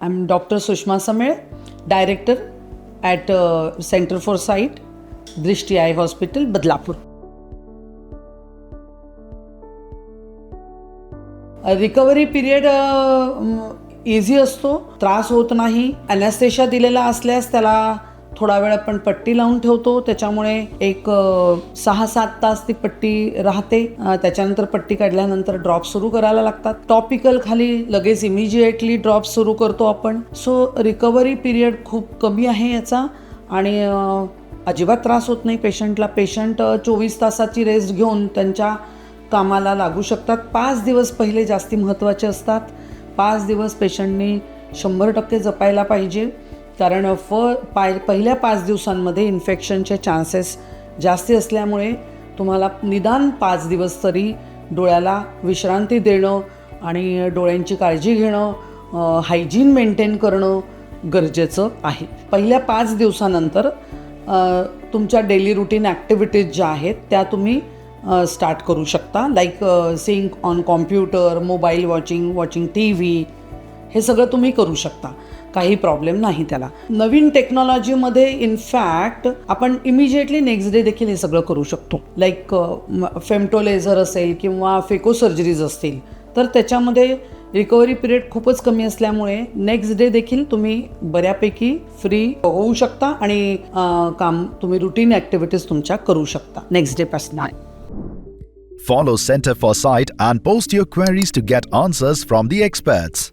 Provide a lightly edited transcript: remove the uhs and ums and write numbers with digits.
I am doctor Sushma Samel, director at centre for sight, Drishti eye hospital, Badlapur. Recovery period easy असतो, त्रास होत नाही. Anaesthesia दिलेला असल्यास त्याला थोडा वेळ आपण पट्टी लावून ठेवतो, त्याच्यामुळे एक 6-7 तास ती पट्टी राहते. त्याच्यानंतर पट्टी काढल्यानंतर ड्रॉप सुरू करायला लागतात. टॉपिकल खाली लगेच इमिजिएटली ड्रॉप सुरू करतो आपण. सो रिकव्हरी पिरियड खूप कमी आहे याचा आणि अजिबात त्रास होत नाही पेशंटला. पेशंट 24 तासाची रेस्ट घेऊन त्यांच्या कामाला लागू शकतात. 5 दिवस पहिले जास्ती महत्त्वाचे असतात. 5 दिवस पेशंटनी 100% जपायला पाहिजे, कारण पहिल्या 5 दिवसांमध्ये इन्फेक्शनचे चान्सेस जास्ती असल्यामुळे तुम्हाला निदान 5 दिवस तरी डोळ्याला विश्रांती देणं आणि डोळ्यांची काळजी घेणं, हायजीन मेंटेन करणं गरजेचं आहे. पहिल्या 5 दिवसानंतर तुमच्या डेली रुटीन ॲक्टिव्हिटीज ज्या आहेत त्या तुम्ही स्टार्ट करू शकता. Like seeing on computer, mobile watching TV, हे सगळं तुम्ही करू शकता. काही प्रॉब्लेम नाही त्याला. नवीन टेक्नॉलॉजीमध्ये इनफॅक्ट आपण इमिजिएटली नेक्स्ट डे देखील हे सगळं करू शकतो. लाईक फेमटोलेझर असेल किंवा फेको सर्जरीज असतील तर त्याच्यामध्ये रिकव्हरी पिरियड खूपच कमी असल्यामुळे नेक्स्ट डे देखील तुम्ही बऱ्यापैकी फ्री होऊ शकता आणि काम तुम्ही रुटीन ॲक्टिव्हिटीज तुमच्या करू शकता नेक्स्ट डे पासून. Follow Center for Sight and post your queries to get answers from the experts.